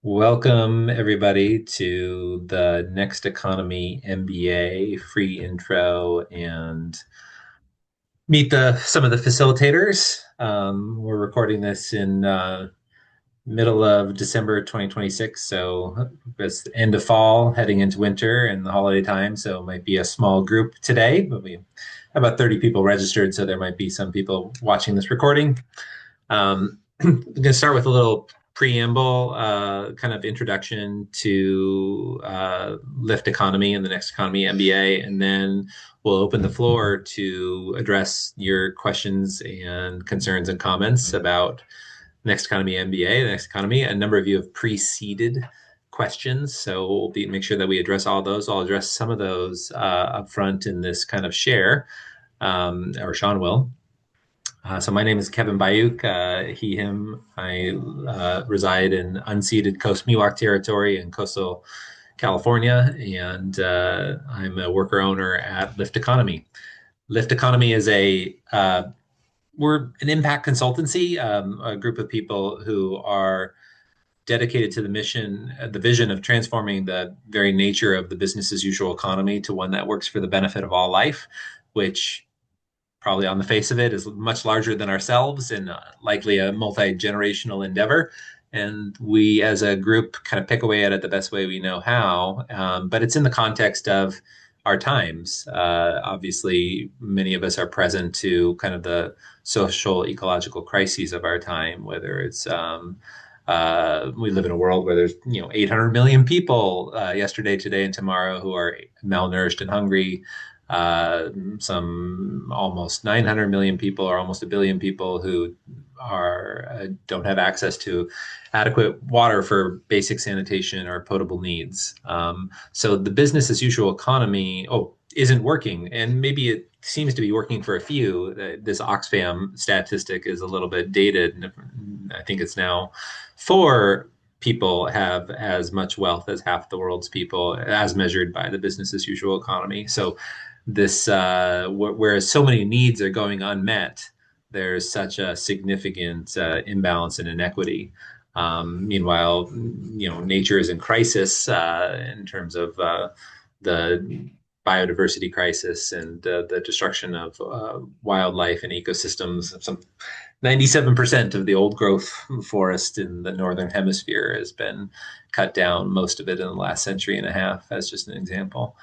Welcome, everybody, to the Next Economy MBA free intro and meet some of the facilitators. We're recording this in middle of December 2026, so it's the end of fall, heading into winter and the holiday time. So it might be a small group today, but we have about 30 people registered, so there might be some people watching this recording. I'm going to start with a little preamble, kind of introduction to Lift Economy and the Next Economy MBA, and then we'll open the floor to address your questions and concerns and comments about Next Economy MBA, the Next Economy. A number of you have preceded questions, so we'll make sure that we address all those. I'll address some of those up front in this kind of share, or Sean will. So my name is Kevin Bayuk, he, him. I reside in unceded Coast Miwok territory in coastal California, and I'm a worker owner at Lift Economy. Lift Economy is we're an impact consultancy, a group of people who are dedicated to the mission, the vision of transforming the very nature of the business as usual economy to one that works for the benefit of all life, which probably on the face of it is much larger than ourselves and likely a multi-generational endeavor. And we as a group kind of pick away at it the best way we know how. But it's in the context of our times. Obviously, many of us are present to kind of the social ecological crises of our time, whether it's we live in a world where there's 800 million people yesterday, today, and tomorrow who are malnourished and hungry. Some almost 900 million people, or almost a billion people, who don't have access to adequate water for basic sanitation or potable needs. So the business as usual economy isn't working, and maybe it seems to be working for a few. This Oxfam statistic is a little bit dated. I think it's now 4 people have as much wealth as half the world's people, as measured by the business as usual economy. So this, whereas so many needs are going unmet, there's such a significant imbalance and inequity. Meanwhile, nature is in crisis in terms of the biodiversity crisis and the destruction of wildlife and ecosystems. Some 97% of the old growth forest in the northern hemisphere has been cut down, most of it in the last century and a half, as just an example.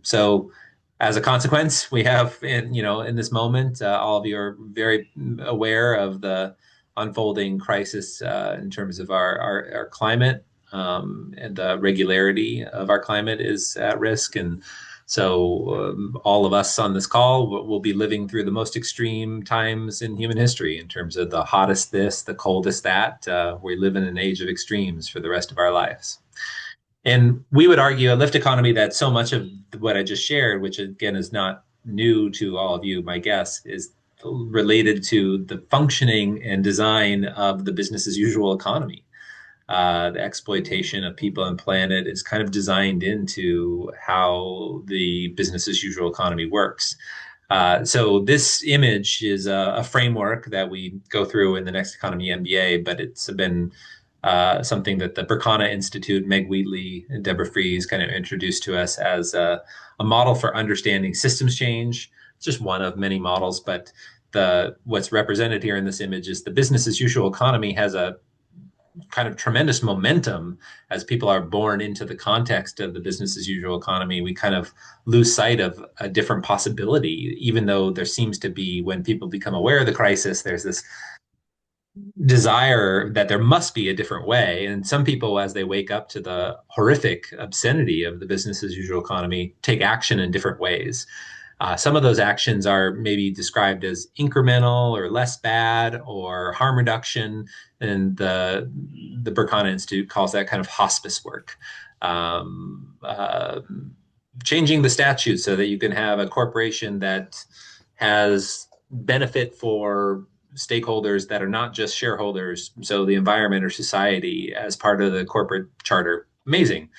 So as a consequence, we have, in this moment, all of you are very aware of the unfolding crisis in terms of our climate, and the regularity of our climate is at risk. And so all of us on this call will be living through the most extreme times in human history in terms of the hottest this, the coldest that. We live in an age of extremes for the rest of our lives. And we would argue a lift economy that so much of what I just shared, which again is not new to all of you, my guess, is related to the functioning and design of the business as usual economy. The exploitation of people and planet is kind of designed into how the business as usual economy works. So this image is a framework that we go through in the Next Economy MBA, but it's been something that the Berkana Institute, Meg Wheatley, and Deborah Fries kind of introduced to us as a model for understanding systems change. It's just one of many models, but what's represented here in this image is the business as usual economy has a kind of tremendous momentum as people are born into the context of the business as usual economy. We kind of lose sight of a different possibility, even though there seems to be, when people become aware of the crisis, there's this desire that there must be a different way. And some people, as they wake up to the horrific obscenity of the business as usual economy, take action in different ways. Some of those actions are maybe described as incremental or less bad or harm reduction. And the Berkana Institute calls that kind of hospice work. Changing the statute so that you can have a corporation that has benefit for stakeholders that are not just shareholders, so the environment or society, as part of the corporate charter. Amazing.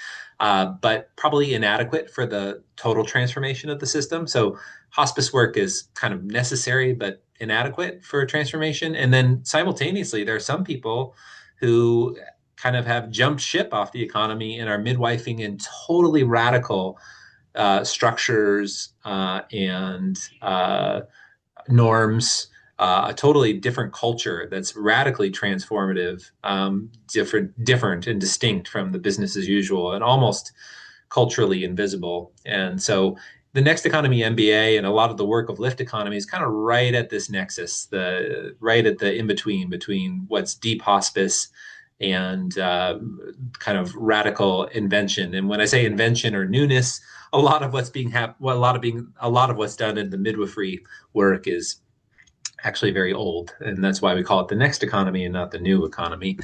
But probably inadequate for the total transformation of the system. So hospice work is kind of necessary, but inadequate for transformation. And then simultaneously, there are some people who kind of have jumped ship off the economy and are midwifing in totally radical structures and norms, a totally different culture that's radically transformative, different and distinct from the business as usual, and almost culturally invisible. And so the Next Economy MBA and a lot of the work of Lift Economy is kind of right at this nexus, the right at the in between what's deep hospice and kind of radical invention. And when I say invention or newness, a lot of what's a lot of what's done in the midwifery work is actually very old, and that's why we call it the next economy and not the new economy,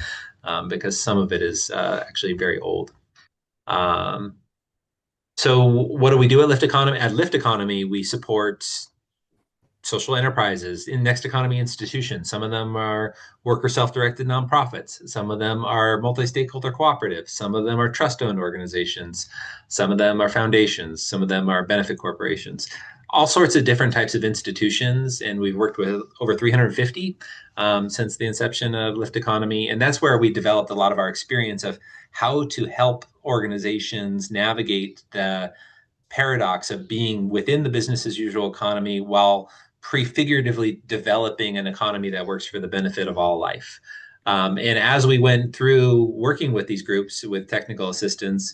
because some of it is actually very old. Um, so, what do we do at Lift Economy? At Lift Economy, we support social enterprises in next economy institutions. Some of them are worker self-directed nonprofits. Some of them are multi-stakeholder cooperatives. Some of them are trust-owned organizations. Some of them are foundations. Some of them are benefit corporations. All sorts of different types of institutions, and we've worked with over 350 since the inception of Lift Economy. And that's where we developed a lot of our experience of how to help organizations navigate the paradox of being within the business as usual economy while prefiguratively developing an economy that works for the benefit of all life. And as we went through working with these groups with technical assistance,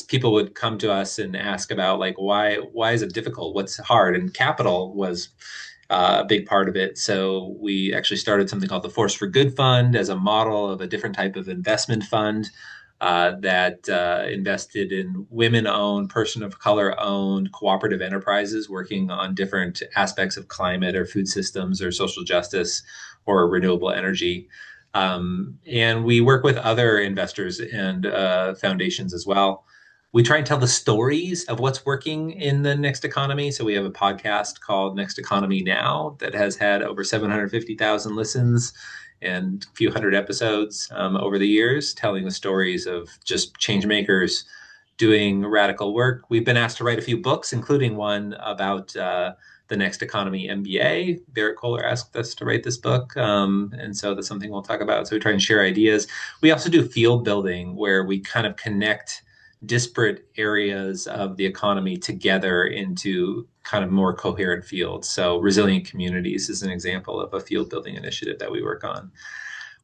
people would come to us and ask about like why is it difficult? What's hard? And capital was a big part of it. So we actually started something called the Force for Good Fund as a model of a different type of investment fund that invested in women-owned, person of color-owned cooperative enterprises working on different aspects of climate or food systems or social justice or renewable energy. And we work with other investors and foundations as well. We try and tell the stories of what's working in the next economy. So we have a podcast called Next Economy Now that has had over 750,000 listens and a few hundred episodes over the years, telling the stories of just change makers doing radical work. We've been asked to write a few books, including one about the Next Economy MBA. Barrett Kohler asked us to write this book. And so that's something we'll talk about. So we try and share ideas. We also do field building where we kind of connect disparate areas of the economy together into kind of more coherent fields. So resilient communities is an example of a field building initiative that we work on.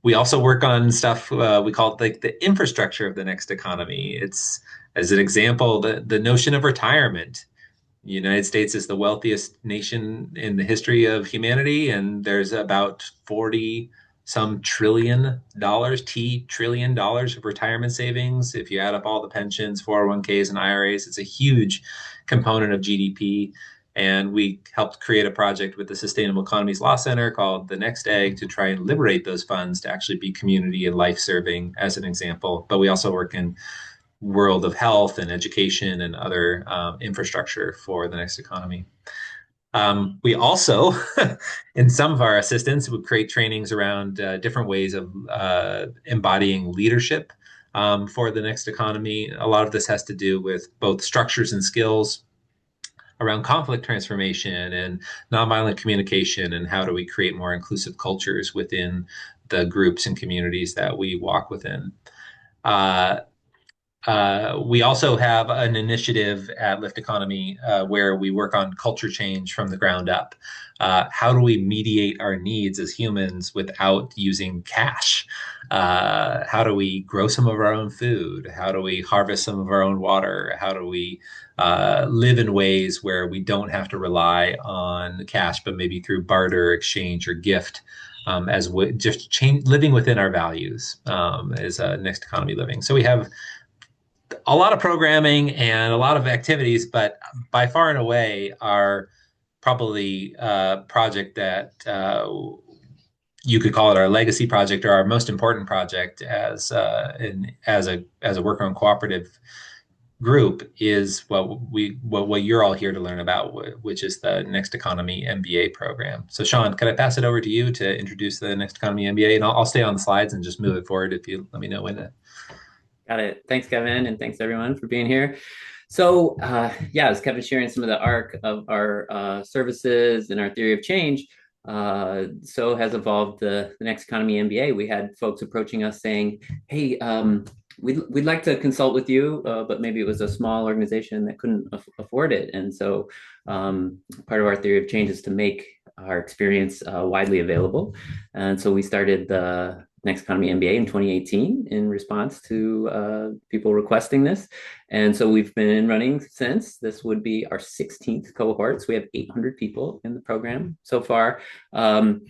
We also work on stuff we call it like the infrastructure of the next economy. It's, as an example, the notion of retirement. The United States is the wealthiest nation in the history of humanity, and there's about 40 some trillion dollars of retirement savings. If you add up all the pensions, 401ks, and IRAs, it's a huge component of GDP. And we helped create a project with the Sustainable Economies Law Center called The Next Egg to try and liberate those funds to actually be community and life serving, as an example. But we also work in world of health and education and other infrastructure for the next economy. We also, in some of our assistants, would create trainings around different ways of embodying leadership for the next economy. A lot of this has to do with both structures and skills around conflict transformation and nonviolent communication, and how do we create more inclusive cultures within the groups and communities that we walk within. We also have an initiative at Lift Economy where we work on culture change from the ground up. How do we mediate our needs as humans without using cash? How do we grow some of our own food? How do we harvest some of our own water? How do we live in ways where we don't have to rely on cash, but maybe through barter, exchange, or gift? As just living within our values is next economy living. So we have a lot of programming and a lot of activities, but by far and away, our probably project that you could call it our legacy project or our most important project as a worker-owned cooperative group is what you're all here to learn about, which is the Next Economy MBA program. So Sean, could I pass it over to you to introduce the Next Economy MBA? And I'll stay on the slides and just move it forward if you let me know when to. Got it. Thanks, Kevin, and thanks everyone for being here. So yeah, as Kevin sharing some of the arc of our services and our theory of change, so has evolved the Next Economy MBA. We had folks approaching us saying, hey, we'd like to consult with you, but maybe it was a small organization that couldn't afford it. And so part of our theory of change is to make our experience widely available. And so we started the Next Economy MBA in 2018 in response to people requesting this. And so we've been running since. This would be our 16th cohort. So we have 800 people in the program so far. And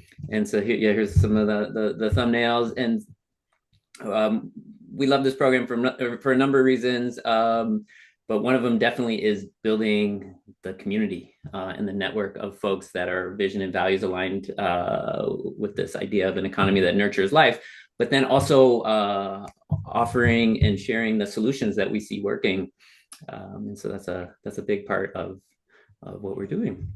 so here's some of the thumbnails. And we love this program for a number of reasons. But one of them definitely is building the community and the network of folks that are vision and values aligned with this idea of an economy that nurtures life, but then also offering and sharing the solutions that we see working. And so that's a big part of what we're doing.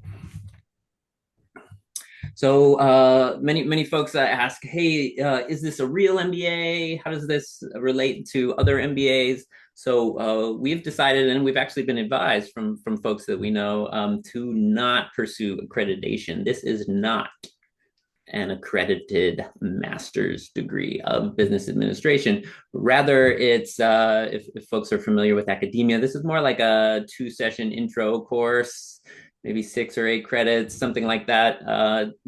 So many folks ask, hey, is this a real MBA? How does this relate to other MBAs? So we've decided, and we've actually been advised from folks that we know, to not pursue accreditation. This is not an accredited master's degree of business administration. Rather, it's, if folks are familiar with academia, this is more like a 2-session intro course, maybe 6 or 8 credits, something like that.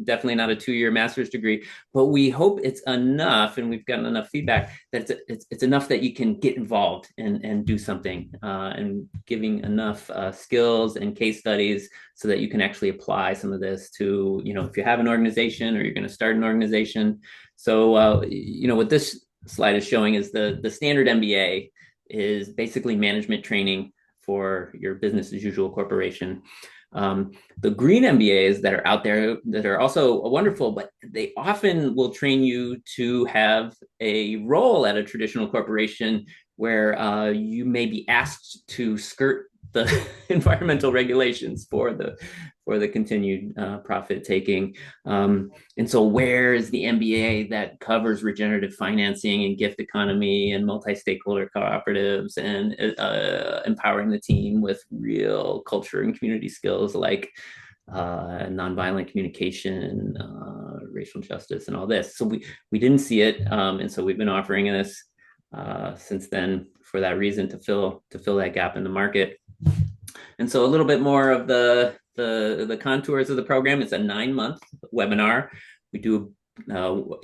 Definitely not a 2-year master's degree, but we hope it's enough, and we've gotten enough feedback that it's enough that you can get involved and do something, and giving enough skills and case studies so that you can actually apply some of this to, if you have an organization or you're going to start an organization. So, what this slide is showing is the standard MBA is basically management training for your business as usual corporation. The green MBAs that are out there that are also wonderful, but they often will train you to have a role at a traditional corporation where you may be asked to skirt the environmental regulations for the continued profit taking. And so where is the MBA that covers regenerative financing and gift economy and multi-stakeholder cooperatives and empowering the team with real culture and community skills like nonviolent communication, racial justice, and all this? So we didn't see it, and so we've been offering this since then for that reason, to fill that gap in the market. And so a little bit more of the contours of the program. It's a 9-month webinar. We do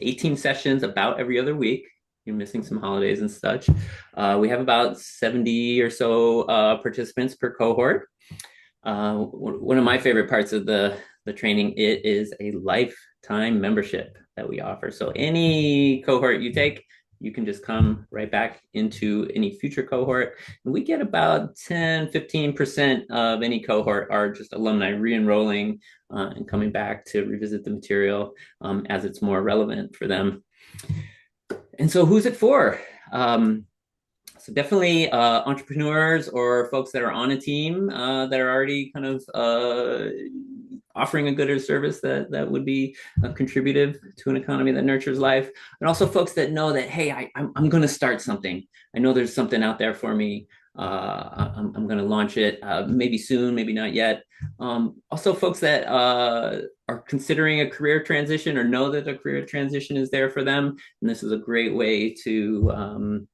18 sessions about every other week. You're missing some holidays and such. We have about 70 or so participants per cohort. One of my favorite parts of the training, it is a lifetime membership that we offer. So any cohort you take, you can just come right back into any future cohort. And we get about 10-15% of any cohort are just alumni re-enrolling and coming back to revisit the material as it's more relevant for them. And so who's it for? So definitely entrepreneurs or folks that are on a team that are already kind of offering a good or service that would be contributive to an economy that nurtures life. And also folks that know that, hey, I'm going to start something. I know there's something out there for me. I'm going to launch it maybe soon, maybe not yet. Also folks that are considering a career transition or know that a career transition is there for them. And this is a great way to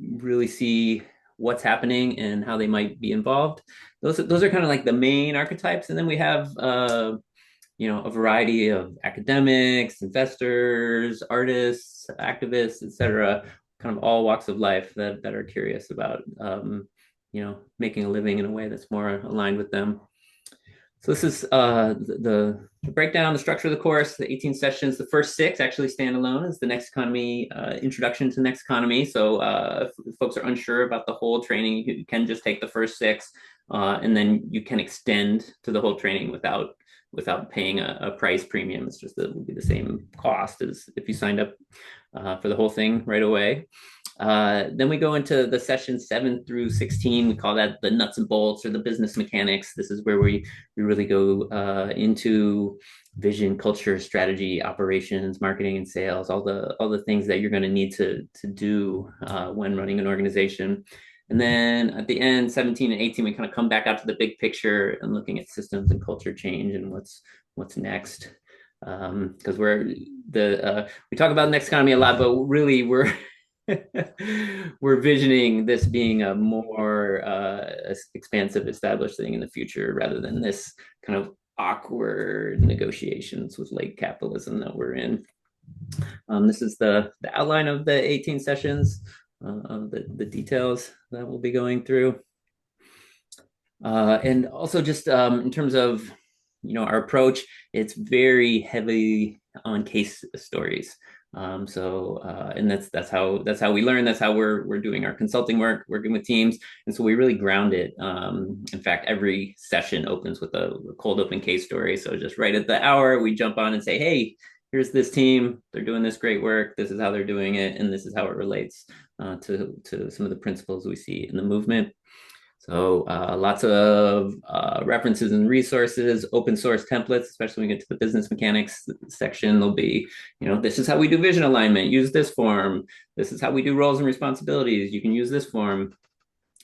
really see what's happening and how they might be involved. Those are kind of like the main archetypes. And then we have a variety of academics, investors, artists, activists, etc., kind of all walks of life that are curious about making a living in a way that's more aligned with them. So this is the breakdown, the structure of the course, the 18 sessions. The first 6 actually stand alone as the Next Economy, introduction to Next Economy. So if folks are unsure about the whole training, you can just take the first 6, and then you can extend to the whole training without paying a price premium. It's just that it will be the same cost as if you signed up for the whole thing right away. Then we go into the session 7 through 16. We call that the nuts and bolts or the business mechanics. This is where we really go into vision, culture, strategy, operations, marketing, and sales, all the things that you're going to need to do when running an organization. And then at the end, 17 and 18, we kind of come back out to the big picture and looking at systems and culture change and what's what's next. Because we talk about next economy a lot, but really we're visioning this being a more expansive, established thing in the future, rather than this kind of awkward negotiations with late capitalism that we're in. This is the outline of the 18 sessions, the details that we'll be going through. And also just in terms of our approach, it's very heavy on case stories. And that's how we learn. That's how we're doing our consulting work, working with teams. And so we really ground it. In fact, every session opens with a cold open case story. So just right at the hour, we jump on and say, hey, here's this team. They're doing this great work. This is how they're doing it, and this is how it relates to some of the principles we see in the movement. So lots of references and resources, open source templates, especially when we get to the business mechanics section. There'll be, this is how we do vision alignment, use this form. This is how we do roles and responsibilities. You can use this form.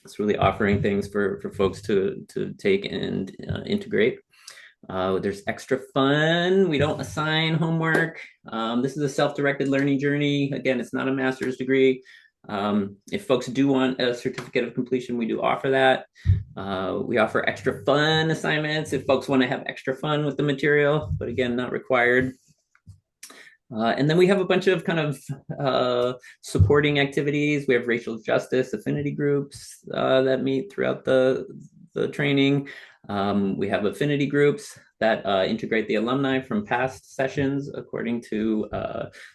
It's really offering things for folks to take and integrate. There's extra fun. We don't assign homework. This is a self-directed learning journey. Again, it's not a master's degree. If folks do want a certificate of completion, we do offer that. We offer extra fun assignments if folks want to have extra fun with the material, but again, not required. And then we have a bunch of kind of supporting activities. We have racial justice affinity groups that meet throughout the training. We have affinity groups that integrate the alumni from past sessions according to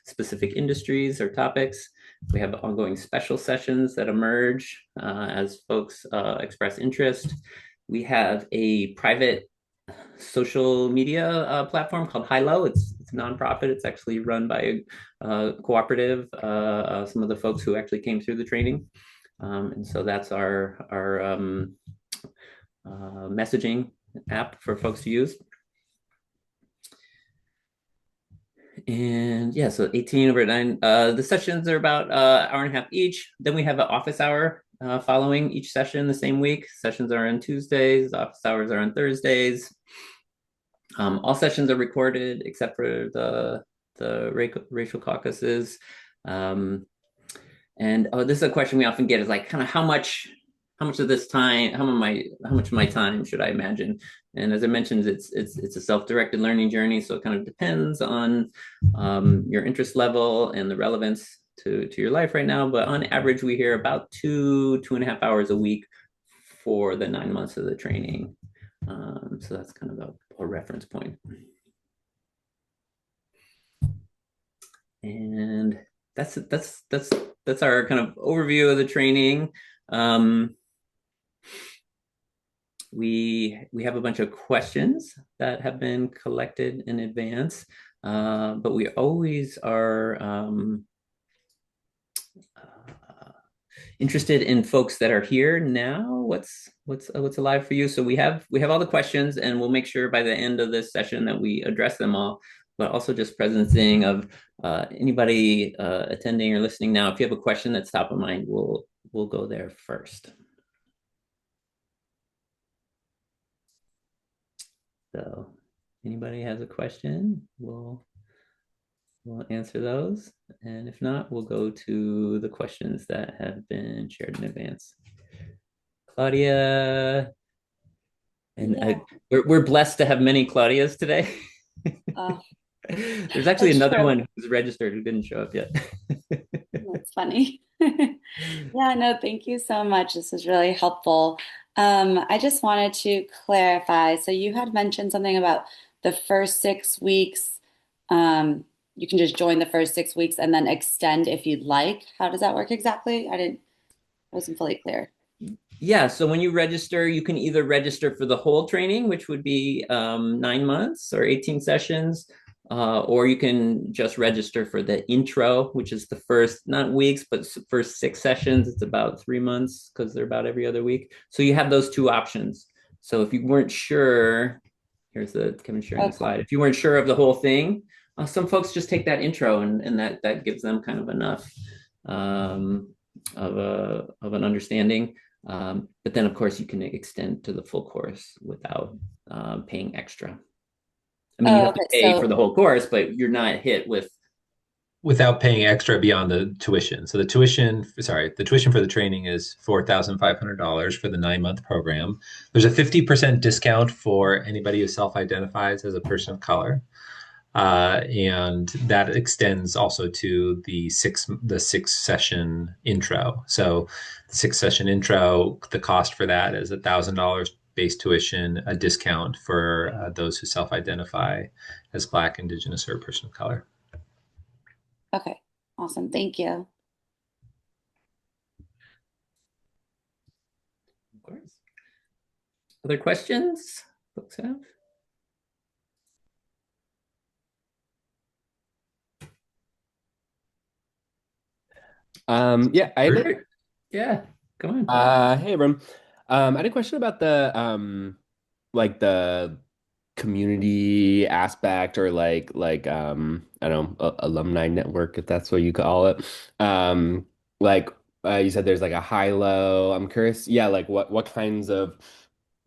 specific industries or topics. We have ongoing special sessions that emerge as folks express interest. We have a private social media platform called High Low. It's a nonprofit. It's actually run by a cooperative, some of the folks who actually came through the training. And so that's our messaging app for folks to use. And yeah, so 18 over 9. The sessions are about an hour and a half each. Then we have an office hour following each session the same week. Sessions are on Tuesdays, office hours are on Thursdays. All sessions are recorded except for the racial caucuses. And this is a question we often get, is like, kind of how much of this time, how much of my time should I imagine? And as I mentioned, it's a self-directed learning journey, so it kind of depends on your interest level and the relevance to your life right now. But on average, we hear about 2.5 hours a week for the 9 months of the training. So that's kind of a reference point. And that's our kind of overview of the training. We have a bunch of questions that have been collected in advance, but we always are interested in folks that are here now. What's alive for you? So we have all the questions, and we'll make sure by the end of this session that we address them all. But also just presencing of anybody attending or listening now. If you have a question that's top of mind, we'll go there first. So anybody has a question, we'll answer those. And if not, we'll go to the questions that have been shared in advance. Claudia, and yeah. We're blessed to have many Claudias today. There's actually another one who's registered who didn't show up yet. That's funny. Yeah, no, thank you so much. This is really helpful. I just wanted to clarify. So you had mentioned something about the first 6 weeks. You can just join the first 6 weeks and then extend if you'd like. How does that work exactly? I wasn't fully clear. Yeah, so when you register, you can either register for the whole training, which would be 9 months or 18 sessions, or you can just register for the intro, which is the first, not weeks, but first 6 sessions. It's about 3 months because they're about every other week. So you have those 2 options. So if you weren't sure, here's Kevin sharing the slide. If you weren't sure of the whole thing, some folks just take that intro, and that gives them kind of enough of an understanding. But then, of course, you can extend to the full course without paying extra. I mean, you Oh, have to okay. pay for the whole course, but you're not hit with. without paying extra beyond the tuition. So the tuition for the training is $4,500 for the 9 month program. There's a 50% discount for anybody who self-identifies as a person of color. And that extends also to the six session intro. So the 6 session intro, the cost for that is $1,000 base tuition, a discount for those who self-identify as Black, Indigenous, or a person of color. Okay. Awesome. Thank you. Of course. Other questions folks have? Yeah, I have Yeah, go on. hey everyone. I had a question about the like the community aspect or I don't know, alumni network if that's what you call it. Like you said there's like a high low. I'm curious, yeah, like what kinds of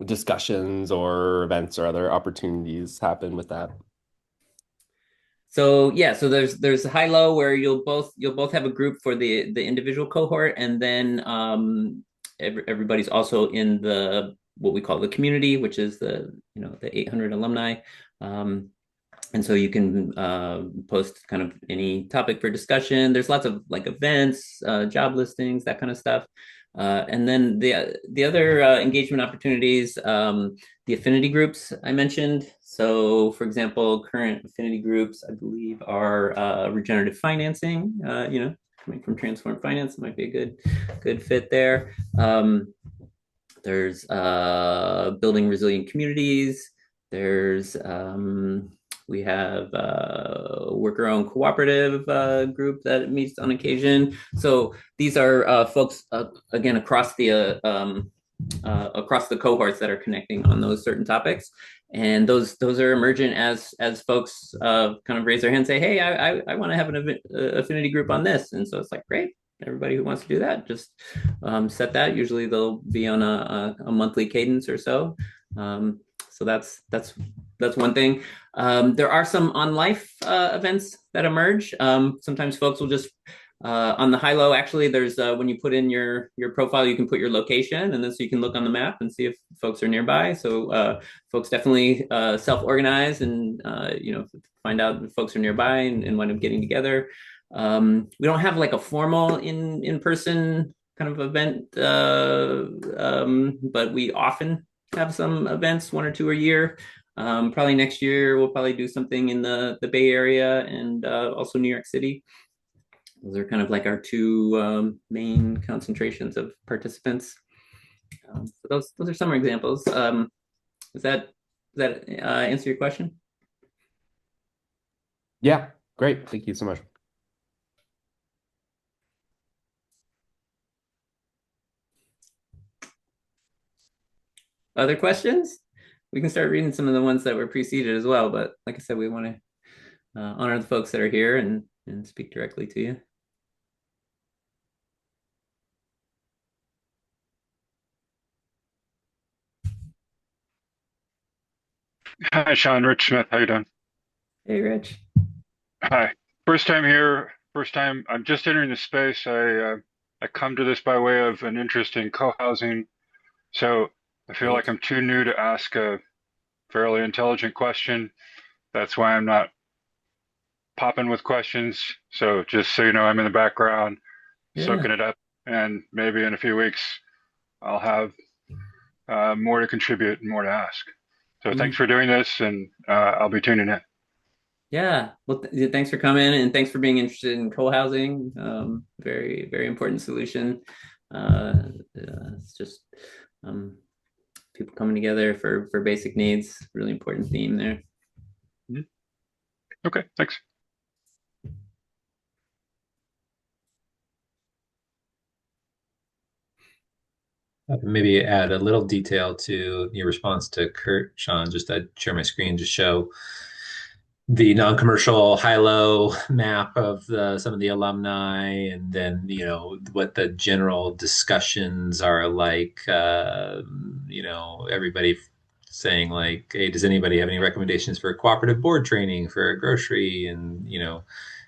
discussions or events or other opportunities happen with that? So yeah, so there's high low where you'll both have a group for the individual cohort, and then everybody's also in the what we call the community, which is the 800 alumni. Um, and so you can post kind of any topic for discussion. There's lots of like events, job listings, that kind of stuff. And then the other engagement opportunities, the affinity groups I mentioned. So, for example, current affinity groups, I believe, are regenerative financing. Coming from transform finance, might be a good fit there. There's building resilient communities. There's we have a worker-owned cooperative group that meets on occasion. So these are folks again across the cohorts that are connecting on those certain topics, and those are emergent as folks kind of raise their hand and say, hey, I want to have an affinity group on this, and so it's like great. Everybody who wants to do that, just set that. Usually they'll be on a monthly cadence or so. So that's one thing. There are some on life events that emerge. Sometimes folks will just on the high low. Actually, there's when you put in your profile, you can put your location, and then so you can look on the map and see if folks are nearby. So folks definitely self-organize and find out if folks are nearby and wind up getting together. We don't have like a formal in-person kind of event, but we often have some events, one or two a year. Probably next year we'll probably do something in the Bay Area and also New York City. Those are kind of like our two main concentrations of participants. So those are some examples. Does that answer your question? Yeah, great. Thank you so much. Other questions? We can start reading some of the ones that were preceded as well, but like I said, we want to honor the folks that are here and speak directly to you. Hi, Sean. Rich Smith. How you doing? Hey, Rich. Hi. First time here. First time. I'm just entering the space. I come to this by way of an interest in co-housing, so I feel like I'm too new to ask a fairly intelligent question. That's why I'm not popping with questions. So just so you know, I'm in the background, soaking it up, and maybe in a few weeks I'll have more to contribute and more to ask. So thanks for doing this, and I'll be tuning in. Yeah, well, thanks for coming and thanks for being interested in co-housing. Very, very important solution. It's just people coming together for basic needs. Really important theme there. Okay, thanks. Maybe add a little detail to your response to Kurt, Sean. Just I'd share my screen to show the non-commercial high-low map of some of the alumni, and then what the general discussions are like. Everybody saying like, hey, does anybody have any recommendations for cooperative board training for a grocery and,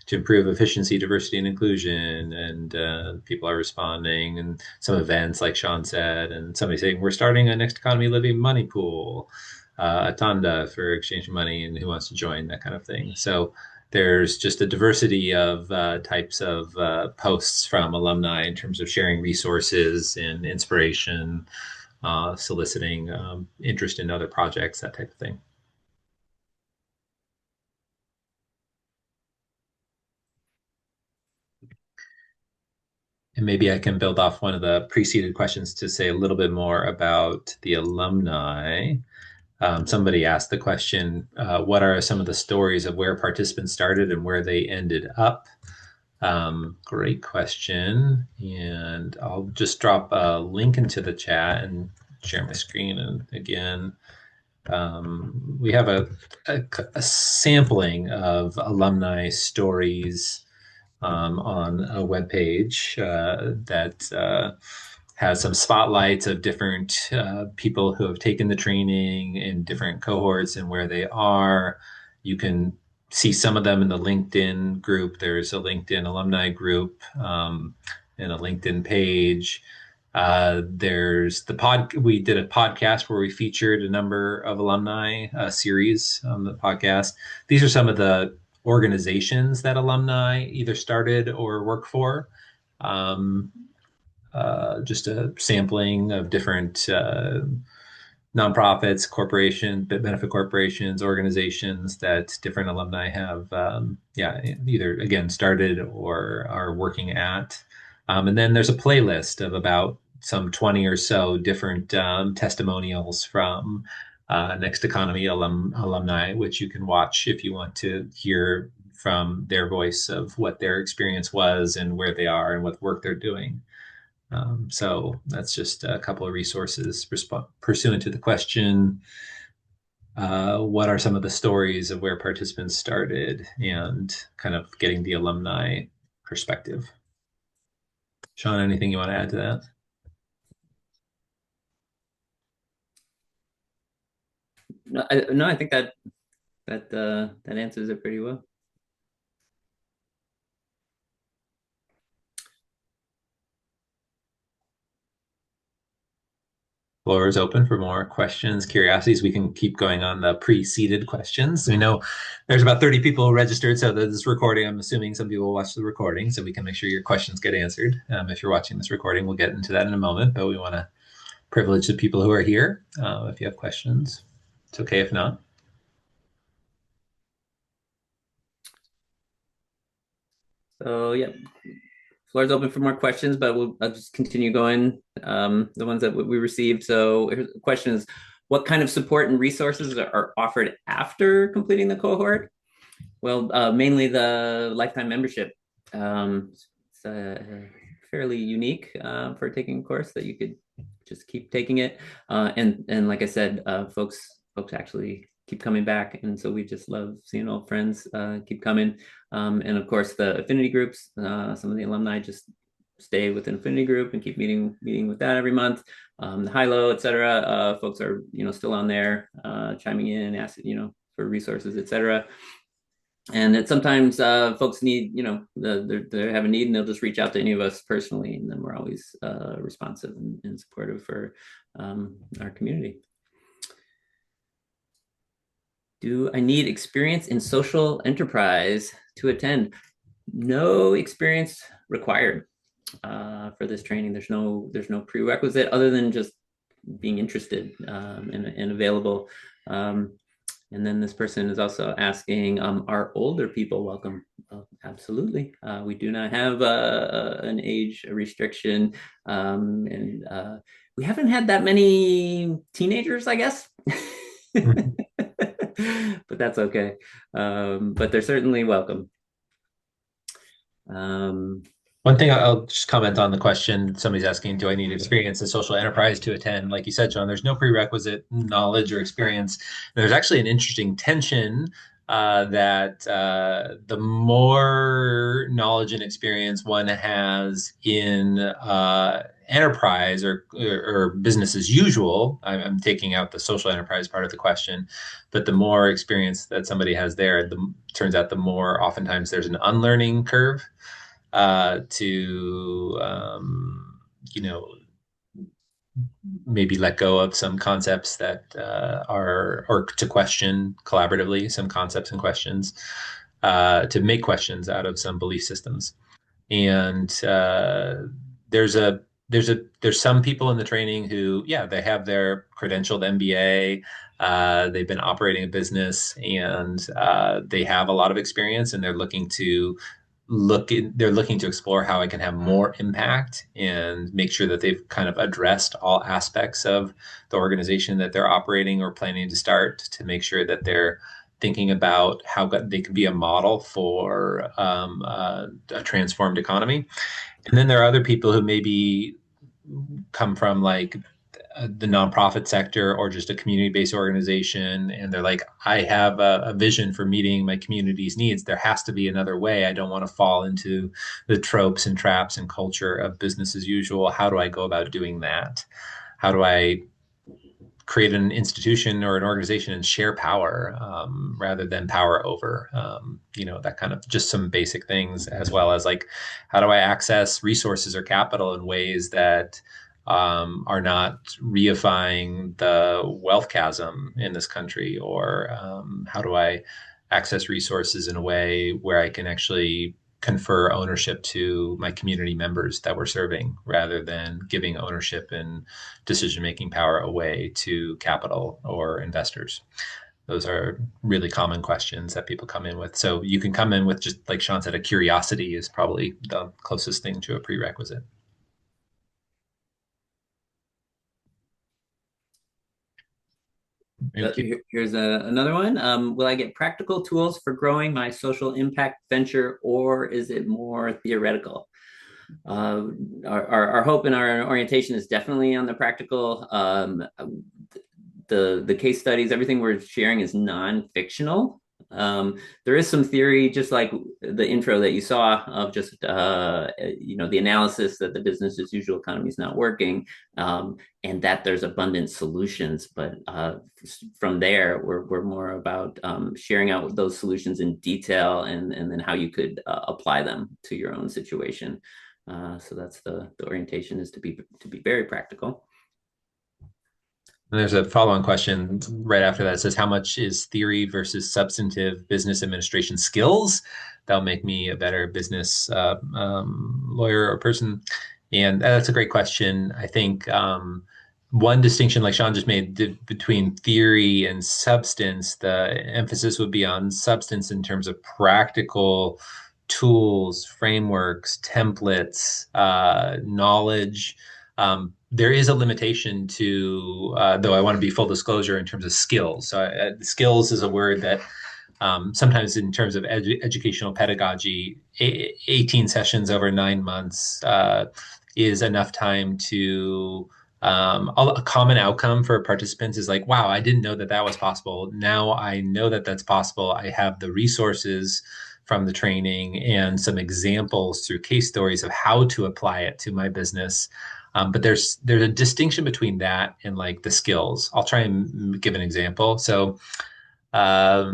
to improve efficiency, diversity, and inclusion? And people are responding, and some events like Sean said, and somebody saying, we're starting a next economy living money pool, a Tanda for exchanging money and who wants to join, that kind of thing. So there's just a diversity of types of posts from alumni in terms of sharing resources and inspiration, soliciting interest in other projects, that type of thing. And maybe I can build off one of the preceded questions to say a little bit more about the alumni. Somebody asked the question, what are some of the stories of where participants started and where they ended up? Great question. And I'll just drop a link into the chat and share my screen. And again, we have a sampling of alumni stories on a webpage that has some spotlights of different people who have taken the training in different cohorts and where they are. You can see some of them in the LinkedIn group. There's a LinkedIn alumni group and a LinkedIn page. There's we did a podcast where we featured a number of alumni series on the podcast. These are some of the organizations that alumni either started or work for. Just a sampling of different nonprofits, corporations, benefit corporations, organizations that different alumni have, either again started or are working at. And then there's a playlist of about some 20 or so different testimonials from Next Economy alumni, which you can watch if you want to hear from their voice of what their experience was and where they are and what work they're doing. So that's just a couple of resources pursuant to the question, what are some of the stories of where participants started and kind of getting the alumni perspective. Sean, anything you want to add to that? No, I think that answers it pretty well. Floor is open for more questions, curiosities. We can keep going on the preceded questions. We know there's about 30 people registered, so this recording, I'm assuming some people will watch the recording, so we can make sure your questions get answered. If you're watching this recording, we'll get into that in a moment, but we want to privilege the people who are here. If you have questions, it's okay if not. So yeah, floor is open for more questions, but I'll just continue going, the ones that we received. So the question is, what kind of support and resources are offered after completing the cohort? Well, mainly the lifetime membership. It's fairly unique for taking a course that you could just keep taking it. And like I said, folks actually keep coming back. And so we just love seeing old friends keep coming. And of course, the affinity groups, some of the alumni just stay with an affinity group and keep meeting with that every month. The high-low, et cetera, folks are, still on there, chiming in, asking, for resources, et cetera. And that sometimes folks need, they have a need and they'll just reach out to any of us personally. And then we're always responsive and supportive for our community. Do I need experience in social enterprise to attend? No experience required for this training. There's no prerequisite other than just being interested and available. And then this person is also asking, are older people welcome? Absolutely. We do not have an age restriction. And we haven't had that many teenagers, I guess. But that's okay. But they're certainly welcome. One thing I'll just comment on the question, somebody's asking, do I need experience in social enterprise to attend? Like you said, John, there's no prerequisite knowledge or experience. There's actually an interesting tension that the more knowledge and experience one has in enterprise or business as usual, I'm taking out the social enterprise part of the question, but the more experience that somebody has there, turns out the more oftentimes there's an unlearning curve to maybe let go of some concepts that or to question collaboratively some concepts and questions, to make questions out of some belief systems. And there's some people in the training who, yeah, they have their credentialed MBA. They've been operating a business, and they have a lot of experience, and they're looking to explore how I can have more impact and make sure that they've kind of addressed all aspects of the organization that they're operating or planning to start, to make sure that they're thinking about how they could be a model for a transformed economy. And then there are other people who maybe come from like the nonprofit sector or just a community-based organization, and they're like, I have a vision for meeting my community's needs. There has to be another way. I don't want to fall into the tropes and traps and culture of business as usual. How do I go about doing that? How do I create an institution or an organization and share power rather than power over, that kind of just some basic things, as well as like, how do I access resources or capital in ways that are not reifying the wealth chasm in this country? Or how do I access resources in a way where I can actually confer ownership to my community members that we're serving, rather than giving ownership and decision-making power away to capital or investors? Those are really common questions that people come in with. So you can come in with, just like Sean said, a curiosity is probably the closest thing to a prerequisite. Here's another one. Will I get practical tools for growing my social impact venture, or is it more theoretical? Our hope and our orientation is definitely on the practical. The case studies, everything we're sharing is non-fictional. There is some theory, just like the intro that you saw, of just the analysis that the business as usual economy is not working, and that there's abundant solutions. But from there, we're more about sharing out those solutions in detail, and then how you could apply them to your own situation. So that's the orientation, is to be very practical. And there's a follow-on question right after that. It says, how much is theory versus substantive business administration skills? That'll make me a better business lawyer or person. And that's a great question. I think one distinction, like Sean just made, between theory and substance, the emphasis would be on substance in terms of practical tools, frameworks, templates, knowledge. There is a limitation to, though I want to be full disclosure in terms of skills. So skills is a word that sometimes in terms of educational pedagogy, 18 sessions over 9 months is enough time to, a common outcome for participants is like, wow, I didn't know that was possible. Now I know that that's possible. I have the resources from the training and some examples through case stories of how to apply it to my business. But there's a distinction between that and like the skills. I'll try and give an example. So, I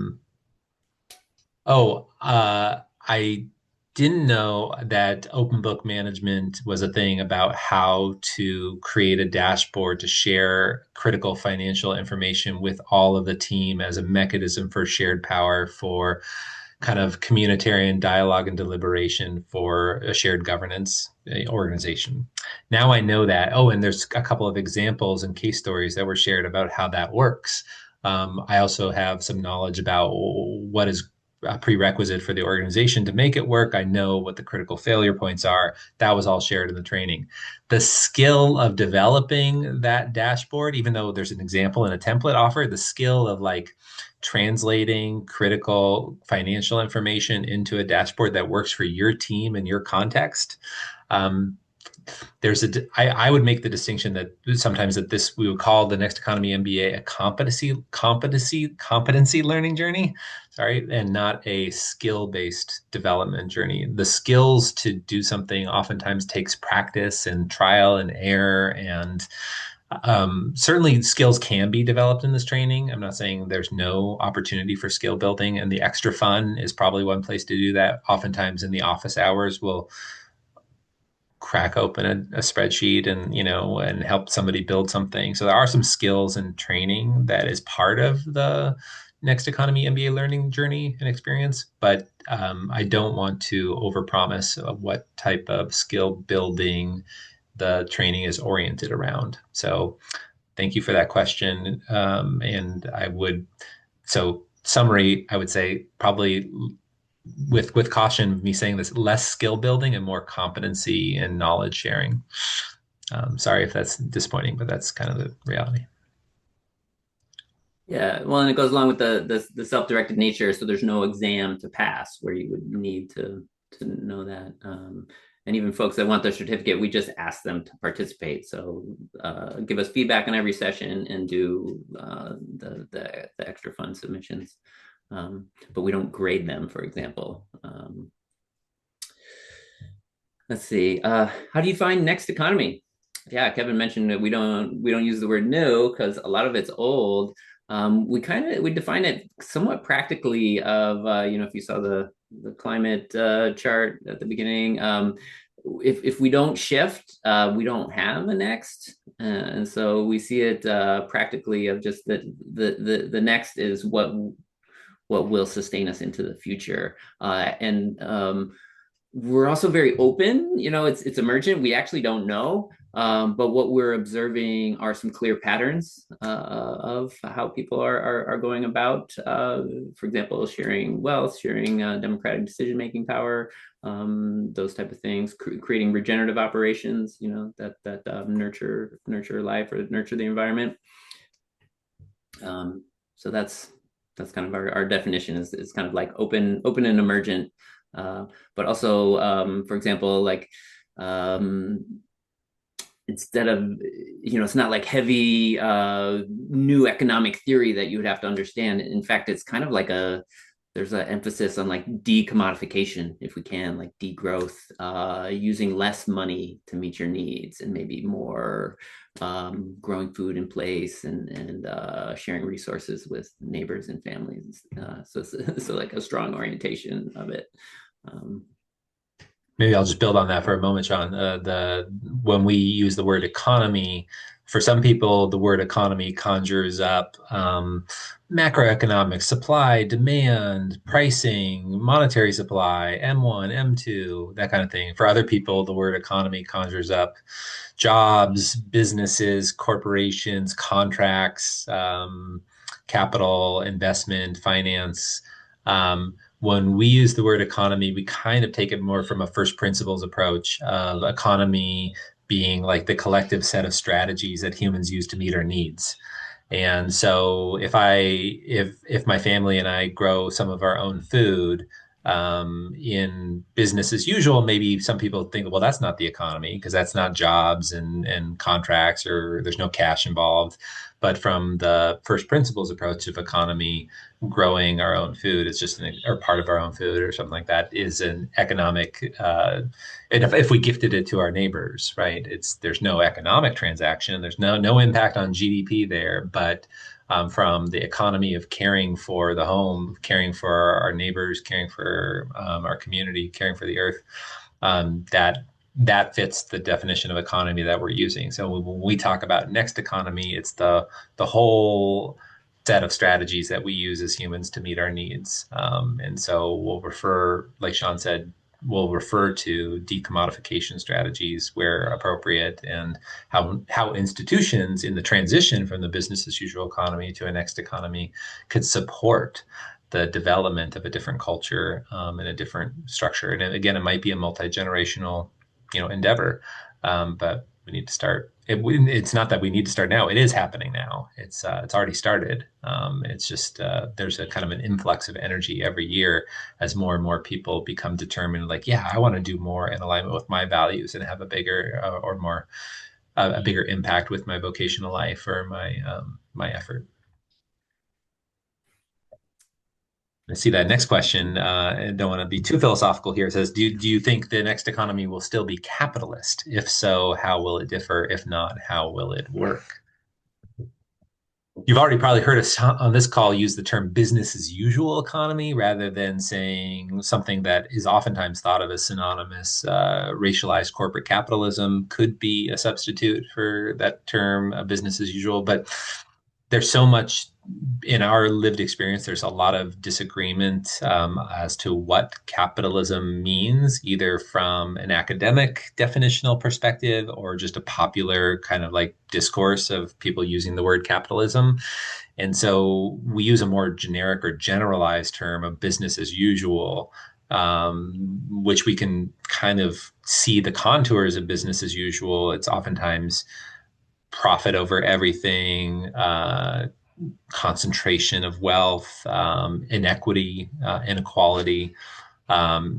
didn't know that open book management was a thing about how to create a dashboard to share critical financial information with all of the team as a mechanism for shared power, for kind of communitarian dialogue and deliberation, for a shared governance organization. Now I know that. Oh, and there's a couple of examples and case stories that were shared about how that works. I also have some knowledge about what is a prerequisite for the organization to make it work. I know what the critical failure points are. That was all shared in the training. The skill of developing that dashboard, even though there's an example and a template offered, the skill of like translating critical financial information into a dashboard that works for your team and your context, I would make the distinction that sometimes that this we would call the Next Economy MBA a competency learning journey, sorry, and not a skill-based development journey. The skills to do something oftentimes takes practice and trial and error, and certainly skills can be developed in this training. I'm not saying there's no opportunity for skill building, and the extra fun is probably one place to do that. Oftentimes in the office hours, we'll crack open a spreadsheet and and help somebody build something. So there are some skills and training that is part of the Next Economy MBA learning journey and experience, but I don't want to overpromise what type of skill building the training is oriented around. So thank you for that question. And summary, I would say probably with caution, me saying this, less skill building and more competency and knowledge sharing. Sorry if that's disappointing, but that's kind of the reality. Yeah, well, and it goes along with the self-directed nature. So there's no exam to pass where you would need to know that. And even folks that want their certificate, we just ask them to participate. So give us feedback on every session and do the extra fun submissions. But we don't grade them, for example. Let's see. How do you find Next Economy? Yeah, Kevin mentioned that we don't use the word new because a lot of it's old. We define it somewhat practically of if you saw the climate chart at the beginning, if we don't shift, we don't have a next, and so we see it practically of just the next is what will sustain us into the future, and we're also very open. It's emergent. We actually don't know. But what we're observing are some clear patterns of how people are going about, for example, sharing wealth, sharing democratic decision-making power, those type of things, creating regenerative operations, that nurture life or nurture the environment. So that's kind of our definition is kind of like open and emergent, but also, for example, like instead of, it's not like heavy new economic theory that you would have to understand. In fact, it's kind of like there's an emphasis on like decommodification, if we can, like degrowth, using less money to meet your needs and maybe more growing food in place and sharing resources with neighbors and families. So like a strong orientation of it. Maybe I'll just build on that for a moment, Sean. When we use the word economy, for some people, the word economy conjures up macroeconomics, supply, demand, pricing, monetary supply, M1, M2, that kind of thing. For other people, the word economy conjures up jobs, businesses, corporations, contracts, capital, investment, finance. When we use the word economy, we kind of take it more from a first principles approach of economy being like the collective set of strategies that humans use to meet our needs. And so if my family and I grow some of our own food in business as usual, maybe some people think, well, that's not the economy because that's not jobs and contracts, or there's no cash involved. But from the first principles approach of economy, growing our own food is just or part of our own food or something like that is an economic, and if we gifted it to our neighbors, right, there's no economic transaction, there's no impact on GDP there, but from the economy of caring for the home, caring for our neighbors, caring for our community, caring for the earth, that fits the definition of economy that we're using. So when we talk about Next Economy, it's the whole set of strategies that we use as humans to meet our needs. And so we'll refer, like Sean said, we'll refer to decommodification strategies where appropriate, and how institutions in the transition from the business as usual economy to a Next Economy could support the development of a different culture and a different structure. And again, it might be a multi-generational endeavor, but need to start. It's not that we need to start now. It is happening now. It's already started. It's just there's a kind of an influx of energy every year as more and more people become determined. Like, yeah, I want to do more in alignment with my values and have a bigger or more a bigger impact with my vocational life or my effort. I see that next question. I don't want to be too philosophical here. It says, do you think the next economy will still be capitalist? If so, how will it differ? If not, how will it work? You've already probably heard us on this call use the term business as usual economy rather than saying something that is oftentimes thought of as synonymous. Racialized corporate capitalism could be a substitute for that term, business as usual. But there's so much in our lived experience, there's a lot of disagreement as to what capitalism means, either from an academic definitional perspective or just a popular kind of like discourse of people using the word capitalism. And so we use a more generic or generalized term of business as usual, which we can kind of see the contours of business as usual. It's oftentimes profit over everything, concentration of wealth, inequity, inequality,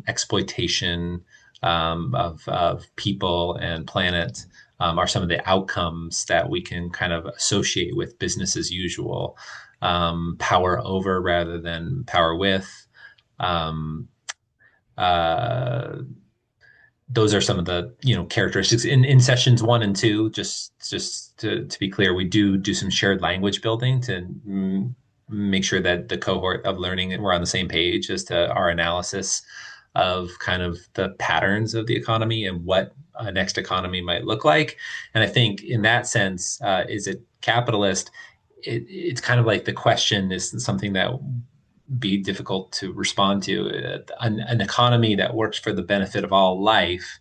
exploitation of people and planet are some of the outcomes that we can kind of associate with business as usual. Power over rather than power with. Those are some of the characteristics in sessions 1 and 2. Just to be clear, we do some shared language building to make sure that the cohort of learning we're on the same page as to our analysis of kind of the patterns of the economy and what a next economy might look like. And I think in that sense, is it capitalist? It's kind of like the question is something that be difficult to respond to. An economy that works for the benefit of all life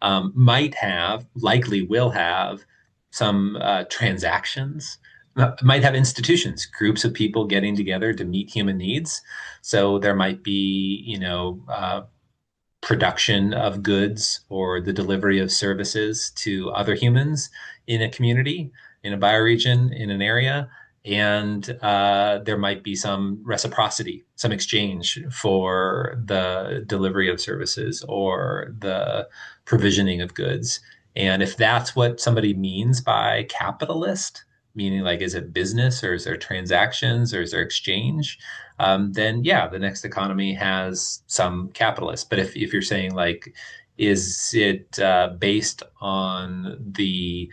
likely will have some transactions, might have institutions, groups of people getting together to meet human needs. So there might be, production of goods or the delivery of services to other humans in a community, in a bioregion, in an area. And there might be some reciprocity, some exchange for the delivery of services or the provisioning of goods. And if that's what somebody means by capitalist, meaning like, is it business or is there transactions or is there exchange? Then yeah, the next economy has some capitalist. But if you're saying like, is it based on the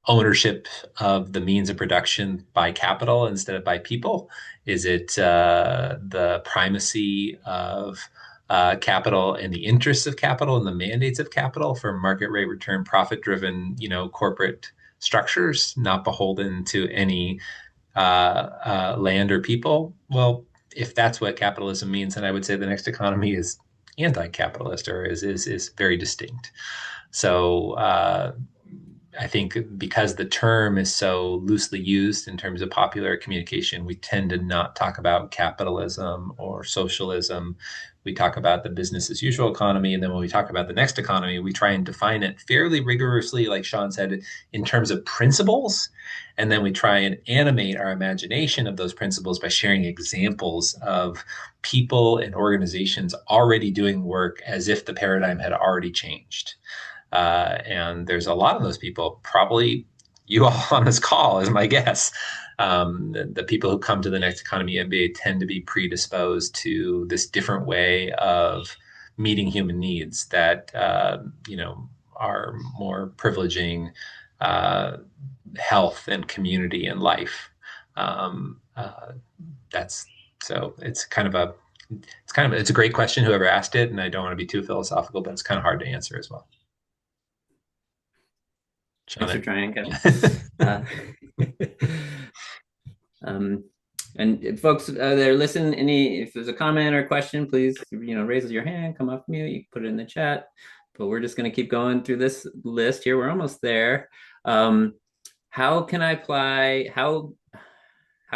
ownership of the means of production by capital instead of by people? Is it the primacy of capital and the interests of capital and the mandates of capital for market rate return, profit-driven, corporate structures, not beholden to any land or people? Well, if that's what capitalism means, then I would say the next economy is anti-capitalist or is very distinct. So I think because the term is so loosely used in terms of popular communication, we tend to not talk about capitalism or socialism. We talk about the business as usual economy. And then when we talk about the next economy, we try and define it fairly rigorously, like Sean said, in terms of principles. And then we try and animate our imagination of those principles by sharing examples of people and organizations already doing work as if the paradigm had already changed. And there's a lot of those people, probably you all on this call is my guess. The people who come to the Next Economy MBA tend to be predisposed to this different way of meeting human needs that, are more privileging health and community and life. It's a great question, whoever asked it, and I don't want to be too philosophical, but it's kind of hard to answer as well. Thanks for trying, Kevin. And folks that are listening, if there's a comment or a question, please, raise your hand, come off mute, you can put it in the chat. But we're just going to keep going through this list here. We're almost there. How can I apply? How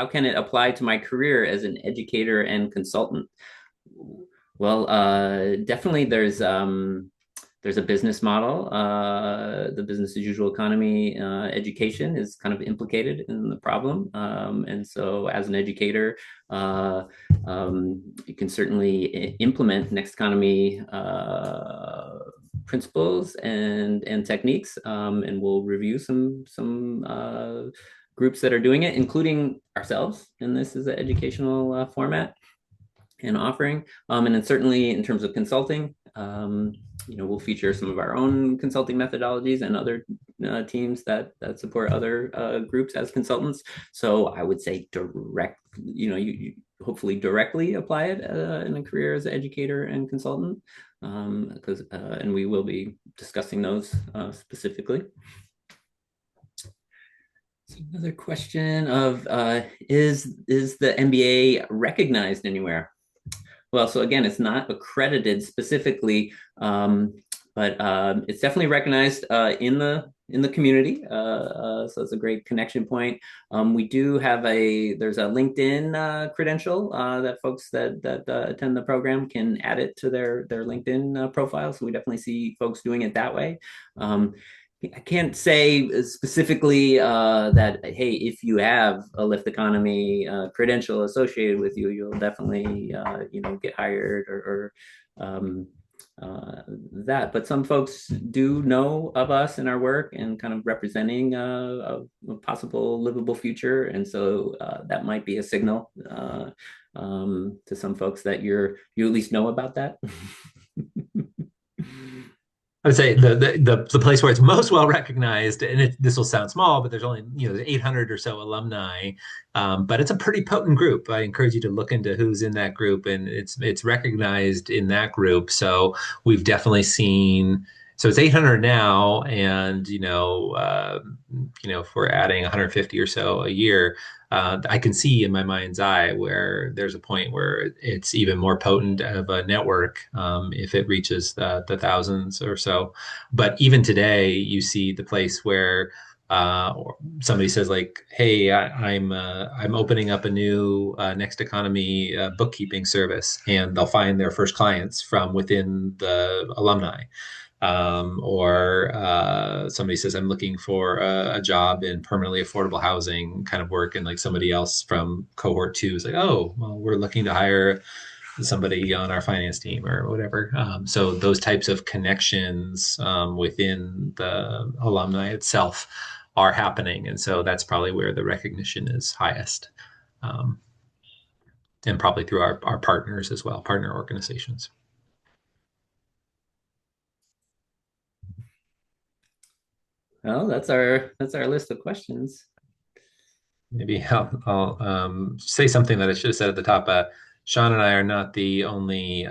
can it apply to my career as an educator and consultant? Well, definitely there's there's a business model. The business as usual economy education is kind of implicated in the problem. And so as an educator, you can certainly implement next economy principles and techniques, and we'll review some groups that are doing it, including ourselves. And this is an educational format and offering. And then certainly in terms of consulting, we'll feature some of our own consulting methodologies and other teams that support other groups as consultants. So I would say you hopefully directly apply it in a career as an educator and consultant, and we will be discussing those specifically. So another question of is the MBA recognized anywhere? Well, so again, it's not accredited specifically, but it's definitely recognized in the community. So it's a great connection point. We do have there's a LinkedIn credential that folks that attend the program can add it to their LinkedIn profile. So we definitely see folks doing it that way. I can't say specifically that, hey, if you have a Lift Economy credential associated with you, you'll definitely, get hired or that. But some folks do know of us and our work and kind of representing a possible livable future. And so that might be a signal to some folks that you at least know about that. I would say the place where it's most well recognized, and this will sound small, but there's only there's 800 or so alumni, but it's a pretty potent group. I encourage you to look into who's in that group, and it's recognized in that group. So we've definitely seen. So it's 800 now, and if we're adding 150 or so a year, I can see in my mind's eye where there's a point where it's even more potent of a network if it reaches the thousands or so. But even today, you see the place where somebody says like, "Hey, I'm opening up a new Next Economy bookkeeping service," and they'll find their first clients from within the alumni. Or somebody says, I'm looking for a job in permanently affordable housing kind of work. And like somebody else from Cohort 2 is like, oh, well, we're looking to hire somebody on our finance team or whatever. So those types of connections within the alumni itself are happening. And so that's probably where the recognition is highest. And probably through our partners as well, partner organizations. Well, that's our list of questions. Maybe I'll say something that I should have said at the top. Sean and I are not the only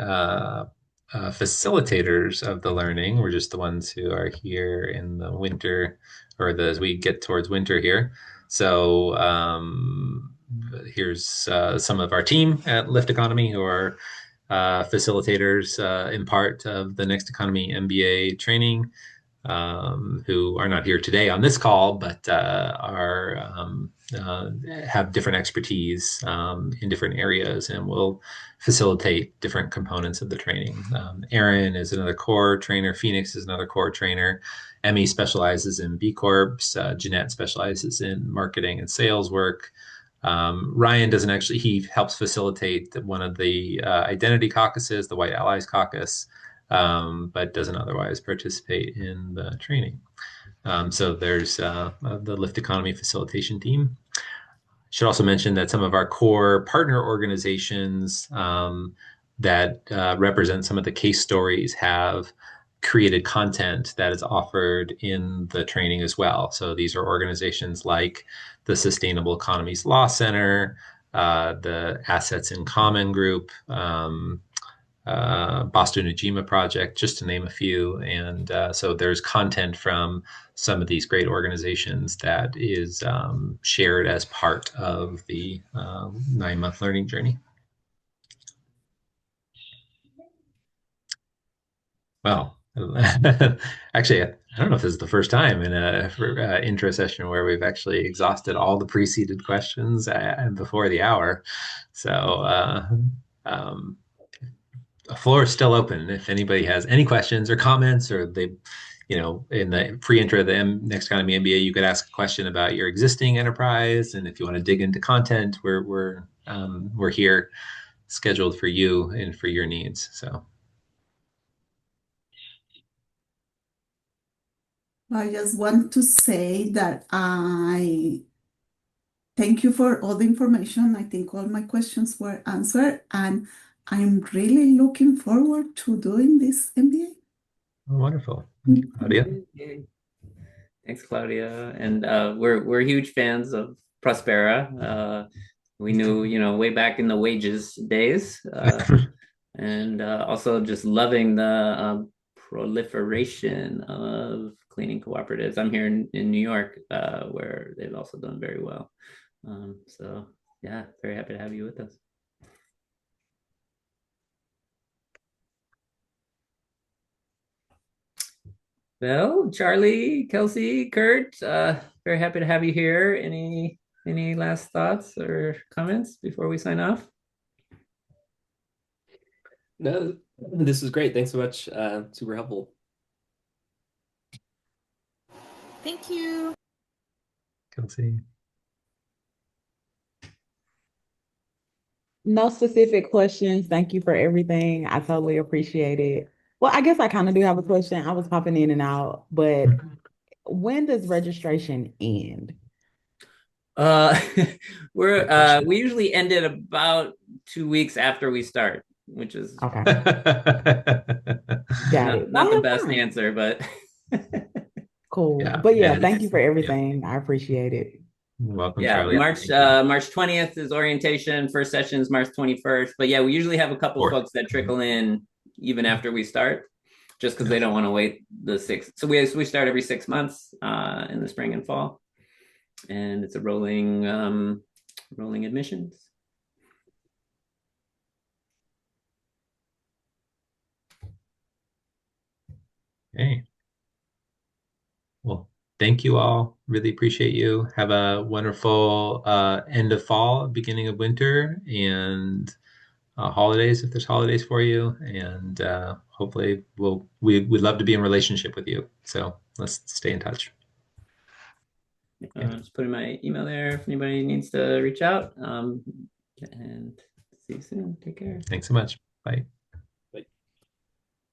facilitators of the learning. We're just the ones who are here in the winter, or as we get towards winter here. So here's some of our team at Lift Economy, who are facilitators in part of the Next Economy MBA training. Who are not here today on this call, but have different expertise in different areas and will facilitate different components of the training. Aaron is another core trainer. Phoenix is another core trainer. Emmy specializes in B Corps. Jeanette specializes in marketing and sales work. Ryan doesn't actually, he helps facilitate one of the identity caucuses, the White Allies Caucus. But doesn't otherwise participate in the training. So there's the Lift Economy facilitation team. Should also mention that some of our core partner organizations that represent some of the case stories have created content that is offered in the training as well. So these are organizations like the Sustainable Economies Law Center, the Assets in Common Group, Boston Ujima Project, just to name a few. And so there's content from some of these great organizations that is shared as part of the 9-month learning journey. Well, actually, I don't know if this is the first time in a intro session where we've actually exhausted all the preceded questions before the hour. So floor is still open. If anybody has any questions or comments, or they, in the pre-intro of the Next Economy MBA, you could ask a question about your existing enterprise, and if you want to dig into content, we're here, scheduled for you and for your needs. So. I just want to say that I thank you for all the information. I think all my questions were answered, and I'm really looking forward to doing this MBA. Oh, wonderful. Claudia. Thanks, Claudia. And we're huge fans of Prospera. We knew, way back in the wages days. And also just loving the proliferation of cleaning cooperatives. I'm here in New York, where they've also done very well. So yeah, very happy to have you with us. Well, Charlie, Kelsey, Kurt, very happy to have you here. Any last thoughts or comments before we sign off? No, this was great. Thanks so much. Super helpful. Thank you. Kelsey. No specific questions. Thank you for everything. I totally appreciate it. Well, I guess I kind of do have a question. I was popping in and out, but when does registration end? We usually end it about 2 weeks after we start, which is Okay. not the best answer, but cool. Yeah, But yeah, and thank you for everything. I appreciate it. You're welcome, yeah, Charlie. March 20th is orientation. First session is March 21st. But yeah, we usually have a couple folks that trickle in even after we start, just because they don't want to wait the 6. So we start every 6 months in the spring and fall, and it's a rolling admissions. Okay. Well, thank you all. Really appreciate you. Have a wonderful end of fall, beginning of winter, and holidays if there's holidays for you. And hopefully we'd love to be in relationship with you. So let's stay in touch. Just putting my email there if anybody needs to reach out. And see you soon. Take care. Thanks so much. Bye.